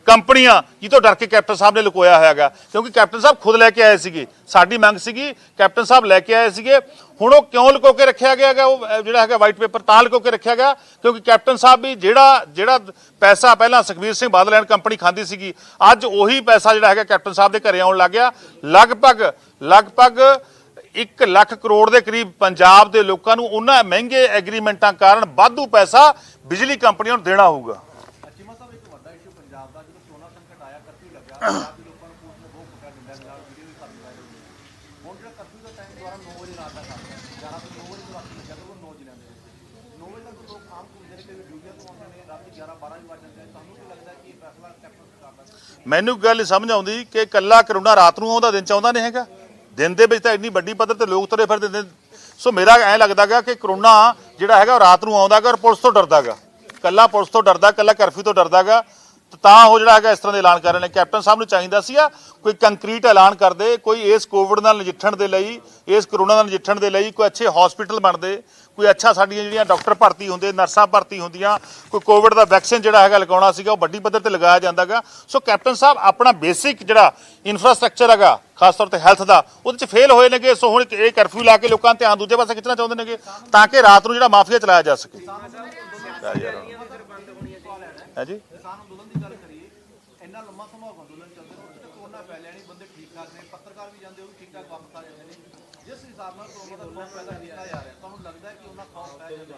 Speaker 1: ਕੰਪਨੀਆਂ ਜਿੱਥੋਂ ਡਰ ਕੇ ਕੈਪਟਨ ਸਾਹਿਬ ਨੇ ਲੁਕੋਇਆ ਹੋਇਆ ਹੈਗਾ। ਕਿਉਂਕਿ ਕੈਪਟਨ ਸਾਹਿਬ ਖੁਦ ਲੈ ਕੇ ਆਏ ਸੀਗੇ, ਸਾਡੀ ਮੰਗ ਸੀਗੀ, ਕੈਪਟਨ ਸਾਹਿਬ ਲੈ ਕੇ ਆਏ ਸੀਗੇ। ਹੁਣ ਉਹ ਕਿਉਂ ਲੁਕੋ ਕੇ ਰੱਖਿਆ ਗਿਆ ਹੈਗਾ? ਉਹ ਜਿਹੜਾ ਹੈਗਾ ਵਾਈਟ ਪੇਪਰ ਤਾਂ ਲੁਕੋ ਕੇ ਰੱਖਿਆ ਗਿਆ ਕਿਉਂਕਿ ਕੈਪਟਨ ਸਾਹਿਬ ਵੀ ਜਿਹੜਾ ਪੈਸਾ ਪਹਿਲਾਂ ਸੁਖਬੀਰ ਸਿੰਘ ਬਾਦਲ ਐਂਡ ਕੰਪਨੀ ਖਾਂਦੀ ਸੀਗੀ, ਅੱਜ ਉਹੀ ਪੈਸਾ ਜਿਹੜਾ ਹੈਗਾ ਕੈਪਟਨ ਸਾਹਿਬ ਦੇ ਘਰੇ ਆਉਣ ਲੱਗ ਗਿਆ। ਲਗਭਗ 1 ਲੱਖ ਕਰੋੜ ਦੇ ਕਰੀਬ ਪੰਜਾਬ ਦੇ ਲੋਕਾਂ ਨੂੰ ਉਹਨਾਂ ਮਹਿੰਗੇ ਐਗਰੀਮੈਂਟਾਂ ਕਾਰਨ ਵਾਧੂ ਪੈਸਾ ਬਿਜਲੀ ਕੰਪਨੀਆਂ ਨੂੰ ਦੇਣਾ ਹੋਊਗਾ। ਮੈਨੂੰ ਗੱਲ ਸਮਝ ਆਉਂਦੀ ਕਿ ਇਕੱਲਾ ਕਰੋਨਾ ਰਾਤ ਨੂੰ ਆਉਂਦਾ, ਦਿਨ ਚ ਆਉਂਦਾ ਨਹੀਂ ਹੈਗਾ। ਦਿਨ ਦੇ ਵਿੱਚ ਤਾਂ ਇੰਨੀ ਵੱਡੀ ਪੱਧਰ ਤੇ ਲੋਕ ਤੁਰੇ ਫਿਰਦੇ ਨੇ। ਸੋ ਮੇਰਾ ਐਂ ਲੱਗਦਾ ਗਾ ਕਿ ਕਰੋਨਾ ਜਿਹੜਾ ਹੈਗਾ ਉਹ ਰਾਤ ਨੂੰ ਆਉਂਦਾ ਗਾ ਔਰ ਪੁਲਿਸ ਤੋਂ ਡਰਦਾ ਗਾ, ਇਕੱਲਾ ਪੁਲਿਸ ਤੋਂ ਡਰਦਾ, ਇਕੱਲਾ ਕਰਫਿਊ ਤੋਂ ਡਰਦਾ ਗਾ। ਤਾਂ ਉਹ ਜਿਹੜਾ ਹੈਗਾ ਇਸ ਤਰ੍ਹਾਂ ਦੇ ਐਲਾਨ ਕਰ ਰਹੇ ਨੇ। ਕੈਪਟਨ ਸਾਹਿਬ ਨੂੰ ਚਾਹੀਦਾ ਸੀ ਕੋਈ ਕੰਕਰੀਟ ਐਲਾਨ ਕਰਦੇ, ਕੋਈ ਇਸ ਕੋਵਿਡ ਨਾਲ ਨਜਿੱਠਣ ਦੇ ਲਈ, ਇਸ ਕਰੋਨਾ ਨਾਲ ਨਜਿੱਠਣ ਦੇ ਲਈ ਕੋਈ ਅੱਛੇ ਹਸਪੀਟਲ ਬਣਦੇ, ਕੋਈ ਅੱਛਾ ਸਾਡੀਆਂ ਜਿਹੜੀਆਂ ਡਾਕਟਰ ਭਰਤੀ ਹੁੰਦੇ, ਨਰਸਾਂ ਭਰਤੀ ਹੁੰਦੀਆਂ, ਕੋਈ ਕੋਵਿਡ ਦਾ ਵੈਕਸੀਨ ਜਿਹੜਾ ਹੈਗਾ ਲਗਾਉਣਾ ਸੀਗਾ ਉਹ ਵੱਡੀ ਪੱਧਰ ਤੇ ਲਗਾਇਆ ਜਾਂਦਾਗਾ। ਸੋ ਕੈਪਟਨ ਸਾਹਿਬ ਆਪਣਾ ਬੇਸਿਕ ਜਿਹੜਾ ਇਨਫਰਾਸਟ੍ਰਕਚਰ ਹੈਗਾ ਖਾਸ ਤੌਰ ਤੇ ਹੈਲਥ ਦਾ ਉਹਦੇ ਚ ਫੇਲ ਹੋਏ ਨੇਗੇ। ਸੋ ਹੁਣ ਇਹ ਕਰਫਿਊ ਲਾ ਕੇ ਲੋਕਾਂ ਦਾ ਧਿਆਨ ਦੂਜੇ ਪਾਸੇ ਖਿੱਚਣਾ ਚਾਹੁੰਦੇ ਨੇਗੇ ਤਾਂ ਕਿ ਰਾਤ ਨੂੰ ਜਿਹੜਾ ਮਾਫੀਆ ਚਲਾਇਆ ਜਾ ਸਕੇ। ਹੈ ਜੀ
Speaker 5: ਕਿਸਾਨ ਅੰਦੋਲਨ ਦੀ ਗੱਲ ਕਰੀਏ, ਇੰਨਾ ਲੰਮਾ ਸਮਾਂ ਅੰਦੋਲਨ ਚੱਲਦੇ ਨੇ, ਉੱਥੇ ਕੋਰੋਨਾ ਫੈਲਿਆ ਨਹੀਂ, ਬੰਦੇ ਠੀਕ ਠਾਕ ਨੇ, ਪੱਤਰਕਾਰ ਵੀ ਜਾਂਦੇ, ਉਹ ਵੀ ਠੀਕ ਠਾਕ ਵਾਪਸ ਆ ਜਾਂਦੇ ਨੇ। ਜਿਸ ਹਿਸਾਬ ਨਾਲ ਕੋਰੋਨਾ ਦਾ ਖੌਫ ਪੈਦਾ ਕੀਤਾ ਜਾ ਰਿਹਾ, ਤੁਹਾਨੂੰ ਲੱਗਦਾ ਹੈ ਕਿ ਉਹਨਾਂ ਖੌਫ ਪੈ ਜਾਏਗਾ?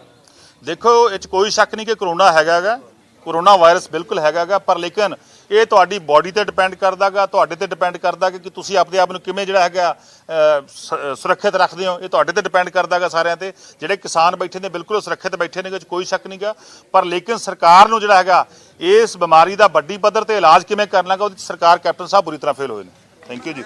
Speaker 1: ਦੇਖੋ ਇਹ 'ਚ ਕੋਈ ਸ਼ੱਕ ਨਹੀਂ ਕਿ ਕਰੋਨਾ ਹੈਗਾ, ਕਰੋਨਾ ਵਾਇਰਸ ਬਿਲਕੁਲ ਹੈਗਾ, ਪਰ ਲੇਕਿਨ ਇਹ ਤੁਹਾਡੀ ਬਾਡੀ ਤੇ ਡਿਪੈਂਡ ਕਰਦਾਗਾ, ਤੁਹਾਡੇ ਤੇ ਡਿਪੈਂਡ ਕਰਦਾ ਕਿ ਤੁਸੀਂ ਆਪਣੇ ਆਪ ਨੂੰ ਕਿਵੇਂ ਜਿਹੜਾ ਹੈਗਾ ਸੁਰੱਖਿਅਤ ਰੱਖਦੇ ਹੋ। ਇਹ ਤੁਹਾਡੇ ਤੇ ਡਿਪੈਂਡ ਕਰਦਾਗਾ ਸਾਰਿਆਂ ਤੇ। ਜਿਹੜੇ ਕਿਸਾਨ ਬੈਠੇ ਨੇ ਬਿਲਕੁਲ ਸੁਰੱਖਿਅਤ ਬੈਠੇ ਨੇ, ਕੋਈ ਸ਼ੱਕ ਨਹੀਂਗਾ, ਪਰ ਲੇਕਿਨ ਸਰਕਾਰ ਨੂੰ ਜਿਹੜਾ ਹੈਗਾ ਇਸ ਬਿਮਾਰੀ ਦਾ ਵੱਡੀ ਪੱਧਰ ਤੇ ਇਲਾਜ ਕਿਵੇਂ ਕਰਨਾਗਾ ਉਹਦੇ 'ਚ ਸਰਕਾਰ ਕੈਪਟਨ ਸਾਹਿਬ ਬੁਰੀ ਤਰ੍ਹਾਂ ਫੇਲ ਹੋਏ ਨੇ। ਥੈਂਕ ਯੂ ਜੀ।